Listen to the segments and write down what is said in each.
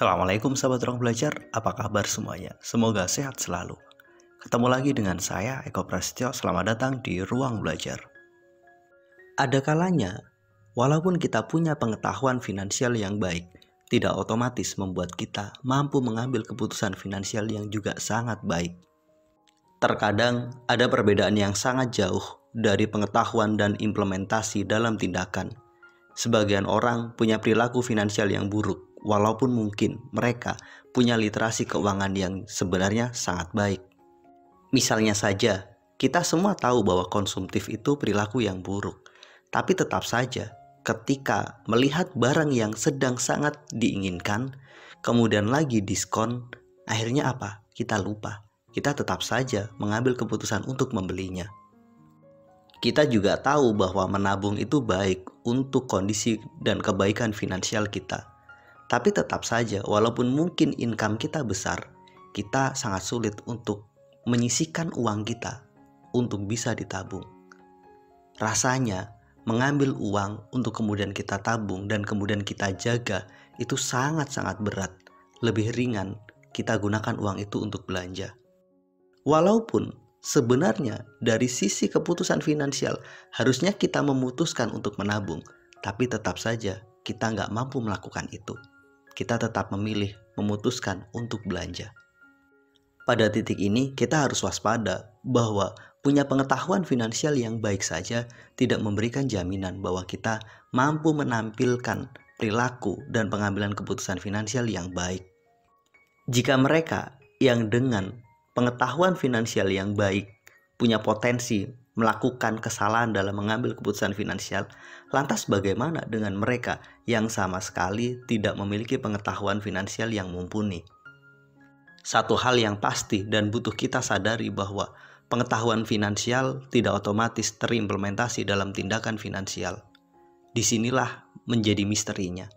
Assalamualaikum sahabat ruang belajar, apa kabar semuanya? Semoga sehat selalu. Ketemu lagi dengan saya, Eko Prasetyo, selamat datang di Ruang Belajar. Ada kalanya, walaupun kita punya pengetahuan finansial yang baik, tidak otomatis membuat kita mampu mengambil keputusan finansial yang juga sangat baik. Terkadang ada perbedaan yang sangat jauh dari pengetahuan dan implementasi dalam tindakan. Sebagian orang punya perilaku finansial yang buruk, walaupun mungkin mereka punya literasi keuangan yang sebenarnya sangat baik. Misalnya saja, kita semua tahu bahwa konsumtif itu perilaku yang buruk. Tapi tetap saja, ketika melihat barang yang sedang sangat diinginkan, kemudian lagi diskon, akhirnya apa? Kita lupa. Kita tetap saja mengambil keputusan untuk membelinya. Kita juga tahu bahwa menabung itu baik untuk kondisi dan kebaikan finansial kita. Tapi tetap saja, walaupun mungkin income kita besar, kita sangat sulit untuk menyisihkan uang kita untuk bisa ditabung. Rasanya, mengambil uang untuk kemudian kita tabung dan kemudian kita jaga itu sangat-sangat berat. Lebih ringan kita gunakan uang itu untuk belanja. Walaupun sebenarnya dari sisi keputusan finansial harusnya kita memutuskan untuk menabung, tapi tetap saja kita nggak mampu melakukan itu. Kita tetap memilih memutuskan untuk belanja. Pada titik ini kita harus waspada bahwa punya pengetahuan finansial yang baik saja tidak memberikan jaminan bahwa kita mampu menampilkan perilaku dan pengambilan keputusan finansial yang baik. Jika mereka yang dengan pengetahuan finansial yang baik punya potensi melakukan kesalahan dalam mengambil keputusan finansial, lantas bagaimana dengan mereka yang sama sekali tidak memiliki pengetahuan finansial yang mumpuni? Satu hal yang pasti dan butuh kita sadari bahwa pengetahuan finansial tidak otomatis terimplementasi dalam tindakan finansial. Disinilah menjadi misterinya.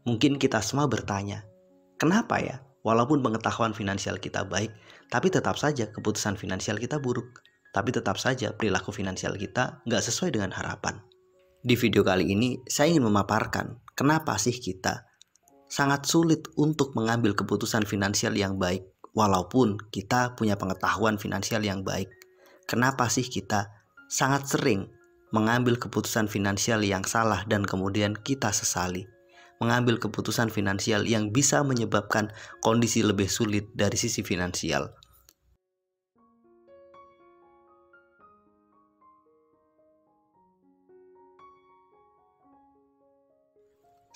Mungkin kita semua bertanya, kenapa ya? Walaupun pengetahuan finansial kita baik, tapi tetap saja keputusan finansial kita buruk. Tapi tetap saja perilaku finansial kita nggak sesuai dengan harapan. Di video kali ini, saya ingin memaparkan kenapa sih kita sangat sulit untuk mengambil keputusan finansial yang baik, walaupun kita punya pengetahuan finansial yang baik. Kenapa sih kita sangat sering mengambil keputusan finansial yang salah dan kemudian kita sesali? Mengambil keputusan finansial yang bisa menyebabkan kondisi lebih sulit dari sisi finansial.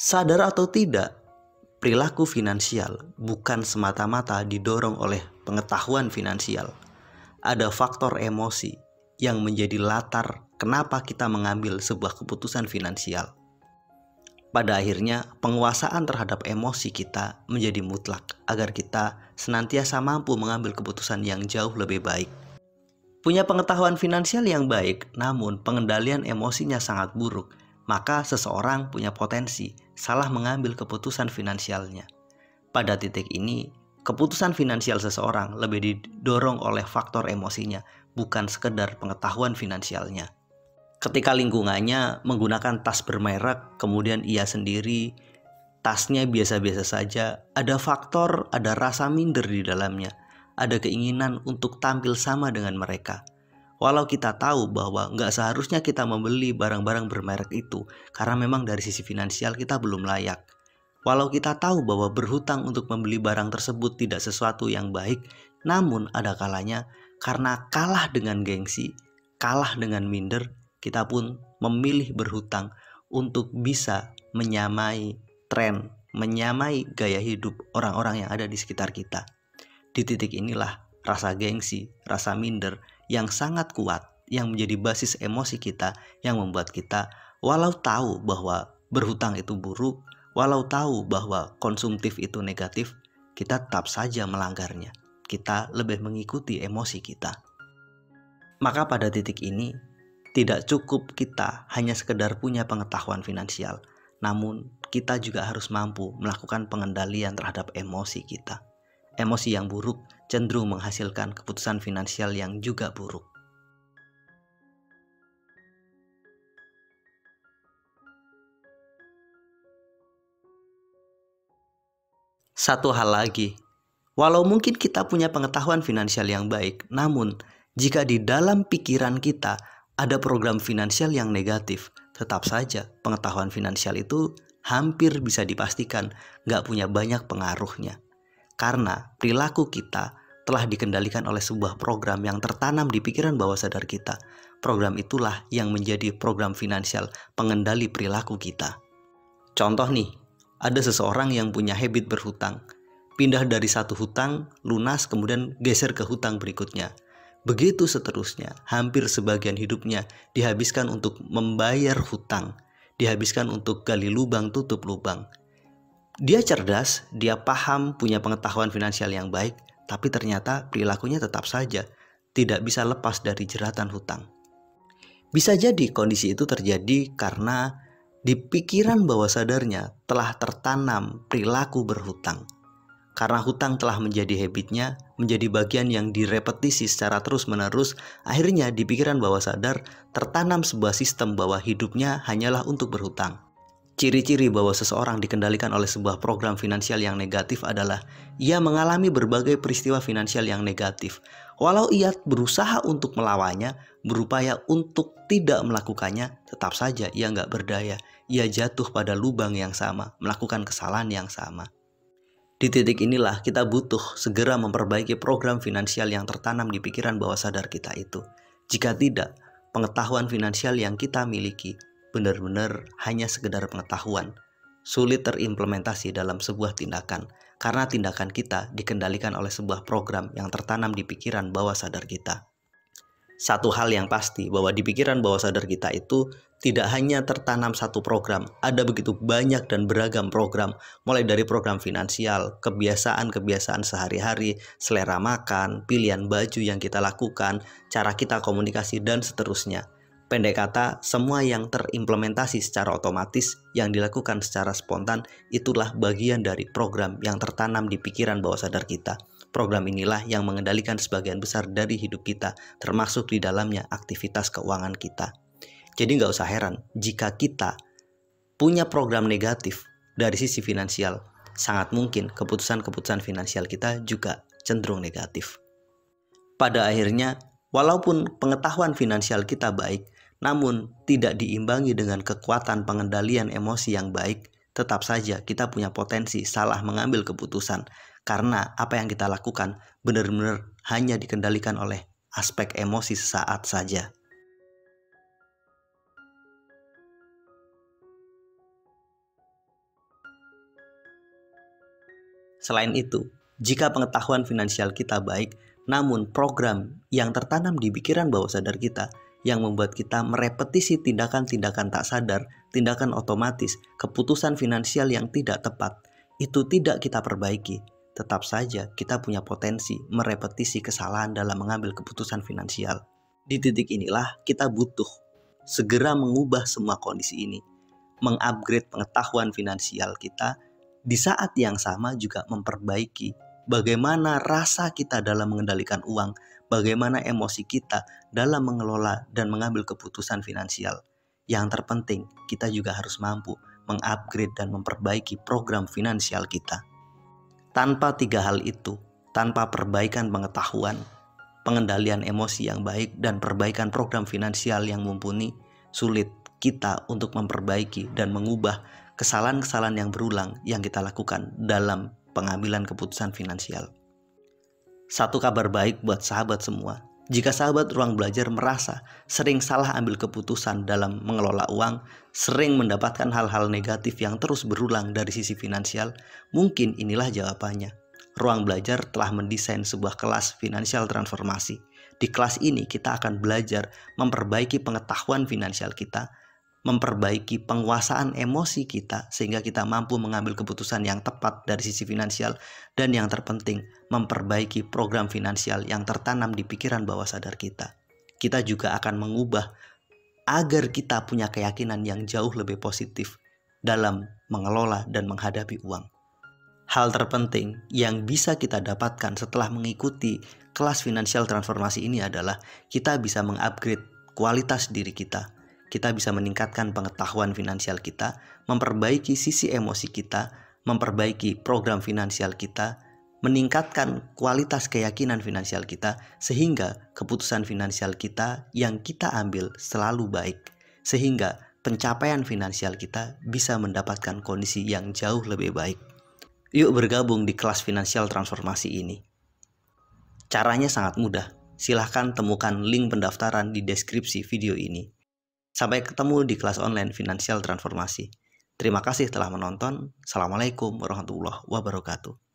Sadar atau tidak, perilaku finansial bukan semata-mata didorong oleh pengetahuan finansial. Ada faktor emosi yang menjadi latar kenapa kita mengambil sebuah keputusan finansial. Pada akhirnya, penguasaan terhadap emosi kita menjadi mutlak agar kita senantiasa mampu mengambil keputusan yang jauh lebih baik. Punya pengetahuan finansial yang baik, namun pengendalian emosinya sangat buruk, maka seseorang punya potensi salah mengambil keputusan finansialnya. Pada titik ini, keputusan finansial seseorang lebih didorong oleh faktor emosinya, bukan sekedar pengetahuan finansialnya. Ketika lingkungannya menggunakan tas bermerek, kemudian ia sendiri tasnya biasa-biasa saja, ada faktor, ada rasa minder di dalamnya, ada keinginan untuk tampil sama dengan mereka. Walau kita tahu bahwa nggak seharusnya kita membeli barang-barang bermerek itu, karena memang dari sisi finansial kita belum layak. Walau kita tahu bahwa berhutang untuk membeli barang tersebut tidak sesuatu yang baik, namun ada kalanya karena kalah dengan gengsi, kalah dengan minder, kita pun memilih berhutang untuk bisa menyamai tren, menyamai gaya hidup orang-orang yang ada di sekitar kita. Di titik inilah rasa gengsi, rasa minder yang sangat kuat yang menjadi basis emosi kita yang membuat kita walau tahu bahwa berhutang itu buruk, walau tahu bahwa konsumtif itu negatif, kita tetap saja melanggarnya. Kita lebih mengikuti emosi kita. Maka pada titik ini, tidak cukup kita hanya sekedar punya pengetahuan finansial, namun kita juga harus mampu melakukan pengendalian terhadap emosi kita. Emosi yang buruk cenderung menghasilkan keputusan finansial yang juga buruk. Satu hal lagi, walau mungkin kita punya pengetahuan finansial yang baik, namun jika di dalam pikiran kita ada program finansial yang negatif, tetap saja pengetahuan finansial itu hampir bisa dipastikan nggak punya banyak pengaruhnya. Karena perilaku kita telah dikendalikan oleh sebuah program yang tertanam di pikiran bawah sadar kita. Program itulah yang menjadi program finansial pengendali perilaku kita. Contoh nih, ada seseorang yang punya habit berhutang. Pindah dari satu hutang, lunas, kemudian geser ke hutang berikutnya. Begitu seterusnya, hampir sebagian hidupnya dihabiskan untuk membayar hutang. Dihabiskan untuk gali lubang, tutup lubang. Dia cerdas, dia paham, punya pengetahuan finansial yang baik, tapi ternyata perilakunya tetap saja tidak bisa lepas dari jeratan hutang. Bisa jadi kondisi itu terjadi karena di pikiran bawah sadarnya telah tertanam perilaku berhutang. Karena hutang telah menjadi habitnya, menjadi bagian yang direpetisi secara terus-menerus, akhirnya di pikiran bawah sadar tertanam sebuah sistem bahwa hidupnya hanyalah untuk berhutang. Ciri-ciri bahwa seseorang dikendalikan oleh sebuah program finansial yang negatif adalah ia mengalami berbagai peristiwa finansial yang negatif. Walau ia berusaha untuk melawannya, berupaya untuk tidak melakukannya, tetap saja ia nggak berdaya. Ia jatuh pada lubang yang sama, melakukan kesalahan yang sama. Di titik inilah kita butuh segera memperbaiki program finansial yang tertanam di pikiran bawah sadar kita itu. Jika tidak, pengetahuan finansial yang kita miliki benar-benar hanya sekedar pengetahuan, sulit terimplementasi dalam sebuah tindakan, karena tindakan kita dikendalikan oleh sebuah program yang tertanam di pikiran bawah sadar kita. Satu hal yang pasti bahwa di pikiran bawah sadar kita itu tidak hanya tertanam satu program, ada begitu banyak dan beragam program, mulai dari program finansial, kebiasaan-kebiasaan sehari-hari, selera makan, pilihan baju yang kita lakukan, cara kita komunikasi, dan seterusnya. Pendek kata, semua yang terimplementasi secara otomatis, yang dilakukan secara spontan, itulah bagian dari program yang tertanam di pikiran bawah sadar kita. Program inilah yang mengendalikan sebagian besar dari hidup kita, termasuk di dalamnya aktivitas keuangan kita. Jadi nggak usah heran jika kita punya program negatif dari sisi finansial, sangat mungkin keputusan-keputusan finansial kita juga cenderung negatif. Pada akhirnya, walaupun pengetahuan finansial kita baik, namun tidak diimbangi dengan kekuatan pengendalian emosi yang baik, tetap saja kita punya potensi salah mengambil keputusan. Karena apa yang kita lakukan benar-benar hanya dikendalikan oleh aspek emosi sesaat saja. Selain itu, jika pengetahuan finansial kita baik, namun program yang tertanam di pikiran bawah sadar kita yang membuat kita merepetisi tindakan-tindakan tak sadar, tindakan otomatis, keputusan finansial yang tidak tepat, itu tidak kita perbaiki, tetap saja kita punya potensi merepetisi kesalahan dalam mengambil keputusan finansial. Di titik inilah kita butuh segera mengubah semua kondisi ini, mengupgrade pengetahuan finansial kita, di saat yang sama juga memperbaiki bagaimana rasa kita dalam mengendalikan uang, bagaimana emosi kita dalam mengelola dan mengambil keputusan finansial. Yang terpenting, kita juga harus mampu mengupgrade dan memperbaiki program finansial kita. Tanpa tiga hal itu, tanpa perbaikan pengetahuan, pengendalian emosi yang baik, dan perbaikan program finansial yang mumpuni, sulit kita untuk memperbaiki dan mengubah kesalahan-kesalahan yang berulang yang kita lakukan dalam pengambilan keputusan finansial. Satu kabar baik buat sahabat semua. Jika sahabat Ruang Belajar merasa sering salah ambil keputusan dalam mengelola uang, sering mendapatkan hal-hal negatif yang terus berulang dari sisi finansial, mungkin inilah jawabannya. Ruang Belajar telah mendesain sebuah kelas finansial transformasi. Di kelas ini kita akan belajar memperbaiki pengetahuan finansial kita, memperbaiki penguasaan emosi kita sehingga kita mampu mengambil keputusan yang tepat dari sisi finansial, dan yang terpenting memperbaiki program finansial yang tertanam di pikiran bawah sadar kita. Kita juga akan mengubah agar kita punya keyakinan yang jauh lebih positif dalam mengelola dan menghadapi uang. Hal terpenting yang bisa kita dapatkan setelah mengikuti kelas finansial transformasi ini adalah kita bisa mengupgrade kualitas diri kita. Kita bisa meningkatkan pengetahuan finansial kita, memperbaiki sisi emosi kita, memperbaiki program finansial kita, meningkatkan kualitas keyakinan finansial kita, sehingga keputusan finansial kita yang kita ambil selalu baik, sehingga pencapaian finansial kita bisa mendapatkan kondisi yang jauh lebih baik. Yuk bergabung di kelas finansial transformasi ini. Caranya sangat mudah. Silahkan temukan link pendaftaran di deskripsi video ini. Sampai ketemu di kelas online finansial transformasi. Terima kasih telah menonton. Assalamualaikum warahmatullahi wabarakatuh.